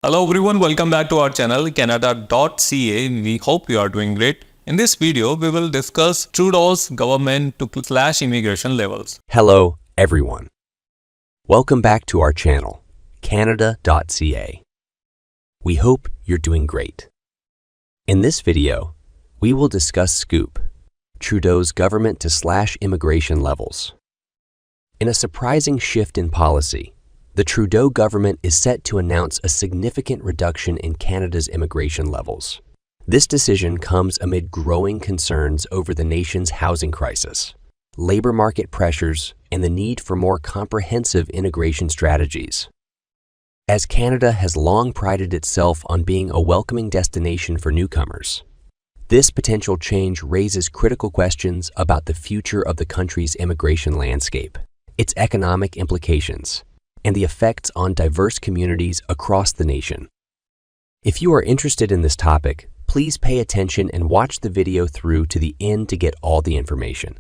Hello everyone, welcome back to our channel Canada.ca. We hope you are doing great. In this video, we will discuss Trudeau's government to slash immigration levels. Hello, everyone. Welcome back to our channel, Canada.ca. We hope you're doing great. In this video, we will discuss Scoop, Trudeau's government to slash immigration levels. In a surprising shift in policy, the Trudeau government is set to announce a significant reduction in Canada's immigration levels. This decision comes amid growing concerns over the nation's housing crisis, labor market pressures, and the need for more comprehensive integration strategies. As Canada has long prided itself on being a welcoming destination for newcomers, this potential change raises critical questions about the future of the country's immigration landscape, its economic implications, and the effects on diverse communities across the nation. If you are interested in this topic, please pay attention and watch the video through to the end to get all the information.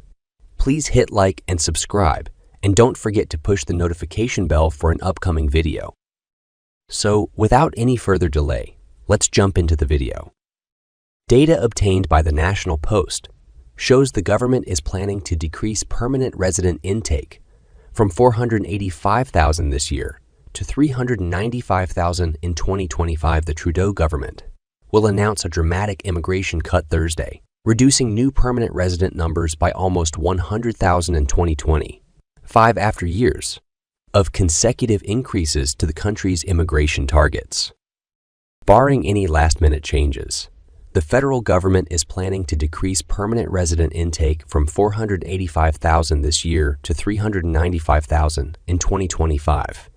Please hit like and subscribe, and don't forget to push the notification bell for an upcoming video. So, without any further delay, let's jump into the video. Data obtained by the National Post shows the government is planning to decrease permanent resident intake from 485,000 this year to 395,000 in 2025. The Trudeau government will announce a dramatic immigration cut Thursday, reducing new permanent resident numbers by almost 100,000 in 2020, 5 after years of consecutive increases to the country's immigration targets. Barring any last-minute changes, the federal government is planning to decrease permanent resident intake from 485,000 this year to 395,000 in 2025,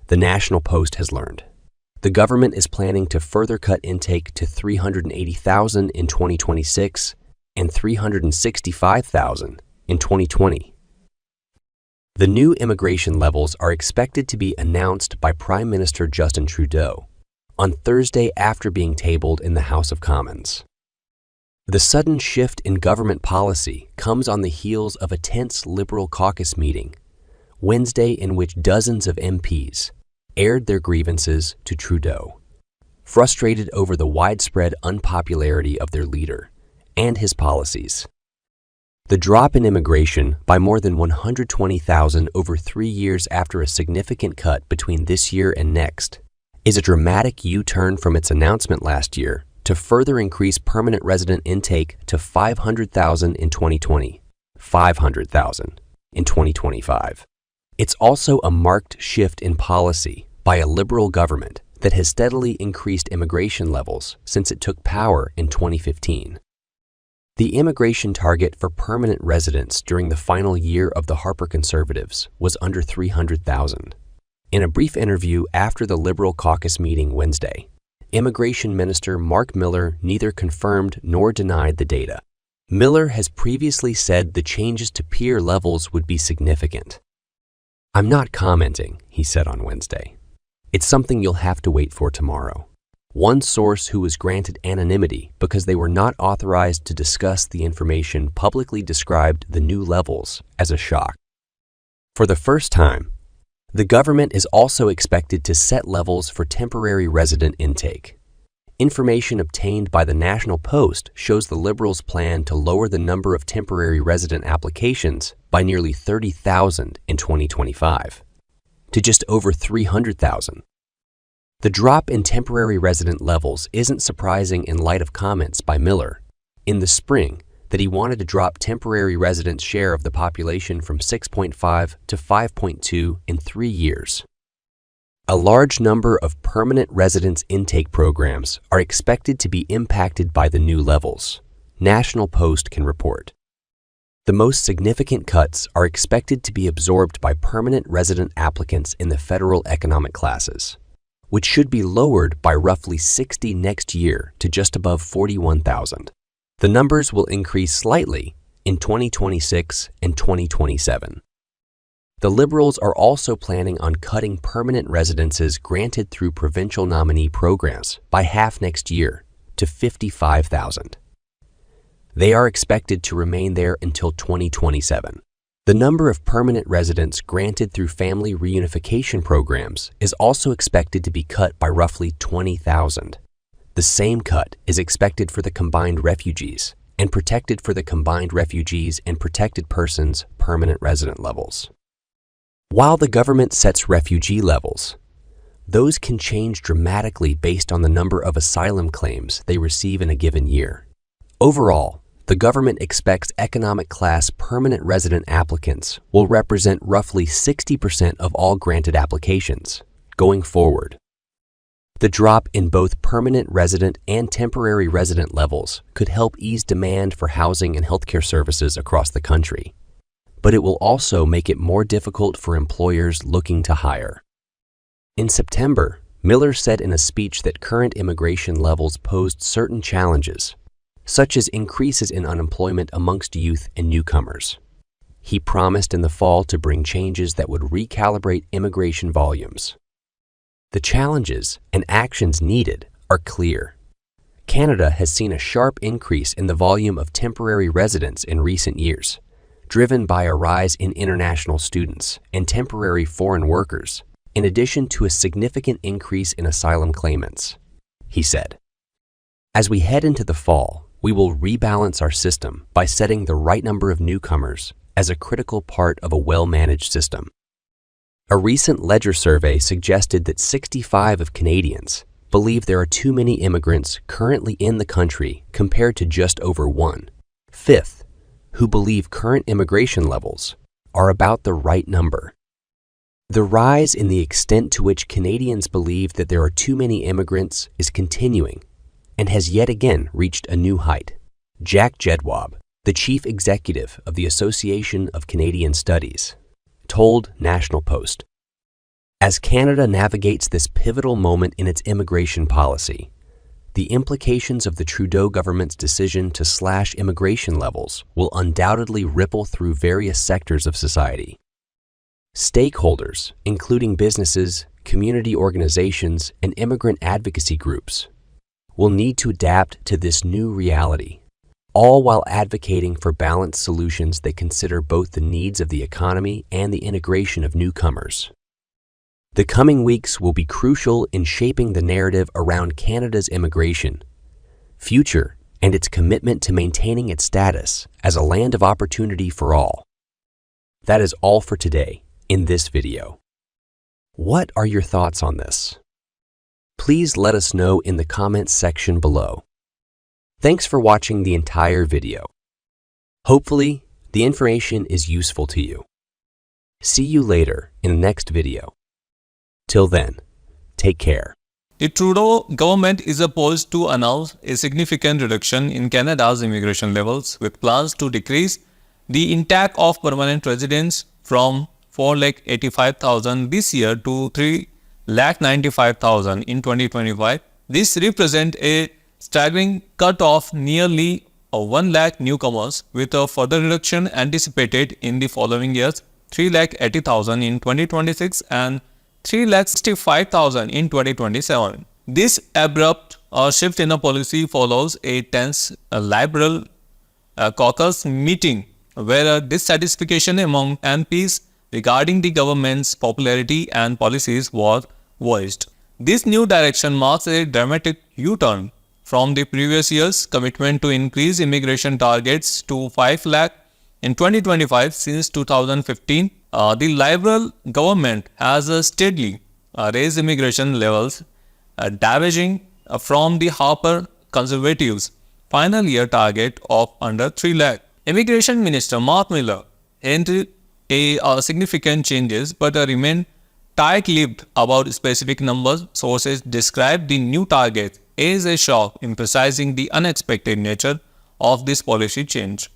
the National Post has learned. The government is planning to further cut intake to 380,000 in 2026 and 365,000 in 2020. The new immigration levels are expected to be announced by Prime Minister Justin Trudeau on Thursday after being tabled in the House of Commons. The sudden shift in government policy comes on the heels of a tense Liberal caucus meeting Wednesday in which dozens of MPs aired their grievances to Trudeau, frustrated over the widespread unpopularity of their leader and his policies. The drop in immigration by more than 120,000 over 3 years after a significant cut between this year and next is a dramatic U-turn from its announcement last year to further increase permanent resident intake to 500,000 in 2020, 500,000 in 2025. It's also a marked shift in policy by a Liberal government that has steadily increased immigration levels since it took power in 2015. The immigration target for permanent residents during the final year of the Harper Conservatives was under 300,000. In a brief interview after the Liberal caucus meeting Wednesday, Immigration Minister Mark Miller neither confirmed nor denied the data. Miller has previously said the changes to peer levels would be significant. "I'm not commenting," he said on Wednesday. "It's something you'll have to wait for tomorrow." One source who was granted anonymity because they were not authorized to discuss the information publicly described the new levels as a shock. For the first time, the government is also expected to set levels for temporary resident intake. Information obtained by the National Post shows the Liberals' plan to lower the number of temporary resident applications by nearly 30,000 in 2025 to just over 300,000. The drop in temporary resident levels isn't surprising in light of comments by Miller in the spring that he wanted to drop temporary residents' share of the population from 6.5 to 5.2 in 3 years. A large number of permanent residence intake programs are expected to be impacted by the new levels, National Post can report. The most significant cuts are expected to be absorbed by permanent resident applicants in the federal economic classes, which should be lowered by roughly 60 next year to just above 41,000. The numbers will increase slightly in 2026 and 2027. The Liberals are also planning on cutting permanent residences granted through provincial nominee programs by half next year to 55,000. They are expected to remain there until 2027. The number of permanent residents granted through family reunification programs is also expected to be cut by roughly 20,000. The same cut is expected for the combined refugees and protected for the combined refugees and protected persons permanent resident levels. While the government sets refugee levels, those can change dramatically based on the number of asylum claims they receive in a given year. Overall, the government expects economic class permanent resident applicants will represent roughly 60% of all granted applications going forward. The drop in both permanent resident and temporary resident levels could help ease demand for housing and healthcare services across the country, but it will also make it more difficult for employers looking to hire. In September, Miller said in a speech that current immigration levels posed certain challenges, such as increases in unemployment amongst youth and newcomers. He promised in the fall to bring changes that would recalibrate immigration volumes. The challenges and actions needed are clear. Canada has seen a sharp increase in the volume of temporary residents in recent years, driven by a rise in international students and temporary foreign workers, in addition to a significant increase in asylum claimants, he said. As we head into the fall, we will rebalance our system by setting the right number of newcomers as a critical part of a well-managed system. A recent Ledger survey suggested that 65% of Canadians believe there are too many immigrants currently in the country compared to just over 1/5 who believe current immigration levels are about the right number. The rise in the extent to which Canadians believe that there are too many immigrants is continuing and has yet again reached a new height. Jack Jedwab, the chief executive of the Association of Canadian Studies, told National Post, "As Canada navigates this pivotal moment in its immigration policy, the implications of the Trudeau government's decision to slash immigration levels will undoubtedly ripple through various sectors of society. Stakeholders, including businesses, community organizations, and immigrant advocacy groups, will need to adapt to this new reality, all while advocating for balanced solutions that consider both the needs of the economy and the integration of newcomers. The coming weeks will be crucial in shaping the narrative around Canada's immigration future and its commitment to maintaining its status as a land of opportunity for all." That is all for today in this video. What are your thoughts on this? Please let us know in the comments section below. Thanks for watching the entire video. Hopefully, the information is useful to you. See you later in the next video. Till then, take care. The Trudeau government is poised to announce a significant reduction in Canada's immigration levels, with plans to decrease the intake of permanent residents from 485,000 this year to 395,000 in 2025. This represents a staggering cut of nearly 1 lakh newcomers, with a further reduction anticipated in the following years: 380,000 in 2026 and 365,000 in 2027. This abrupt shift in a policy follows a tense Liberal caucus meeting where dissatisfaction among MPs regarding the government's popularity and policies was voiced. This new direction marks a dramatic U-turn from the previous year's commitment to increase immigration targets to 5 lakh in 2025. Since 2015, the Liberal government has steadily raised immigration levels, diverging from the Harper Conservatives' final year target of under 3 lakh. Immigration Minister Mark Miller hinted a significant changes, but remained tight-lipped about specific numbers. Sources describe the new target as a shock, emphasizing the unexpected nature of this policy change.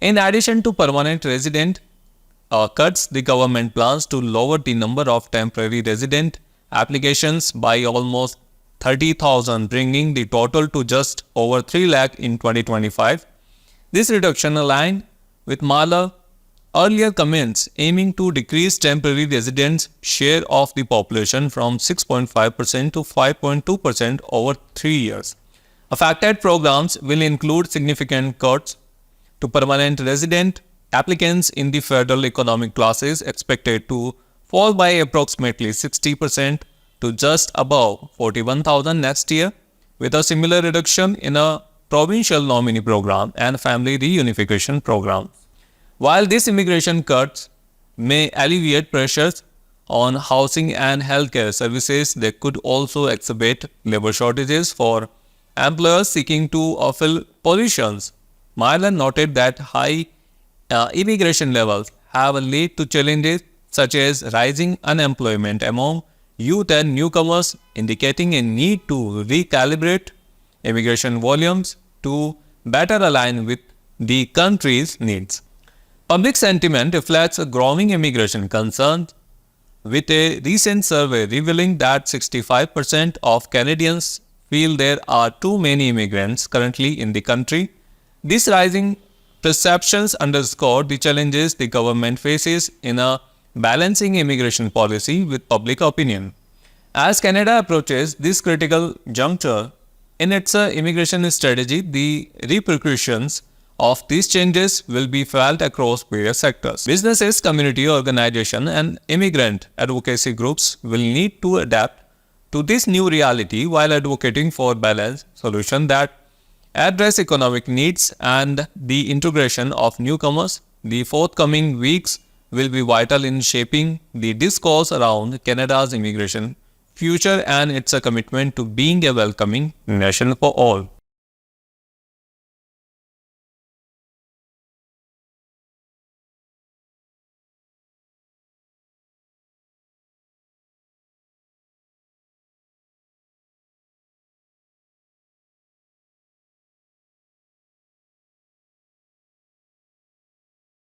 In addition to permanent resident cuts, the government plans to lower the number of temporary resident applications by almost 30,000, bringing the total to just over 3 lakh in 2025. This reduction aligned with Miller earlier comments aiming to decrease temporary residents' share of the population from 6.5% to 5.2% over 3 years. Affected programs will include significant cuts to permanent resident applicants in the federal economic classes expected to fall by approximately 60% to just above 41,000 next year, with a similar reduction in a provincial nominee program and family reunification program. While these immigration cuts may alleviate pressures on housing and healthcare services, they could also exacerbate labor shortages for employers seeking to fill positions. Mylan noted that high immigration levels have led to challenges such as rising unemployment among youth and newcomers, indicating a need to recalibrate immigration volumes to better align with the country's needs. Public sentiment reflects a growing immigration concern, with a recent survey revealing that 65% of Canadians feel there are too many immigrants currently in the country. These rising perceptions underscore the challenges the government faces in balancing immigration policy with public opinion. As Canada approaches this critical juncture in its immigration strategy, the repercussions of these changes will be felt across various sectors. Businesses, community organizations, and immigrant advocacy groups will need to adapt to this new reality while advocating for balanced solutions that address economic needs and the integration of newcomers. The forthcoming weeks will be vital in shaping the discourse around Canada's immigration future and its commitment to being a welcoming nation for all.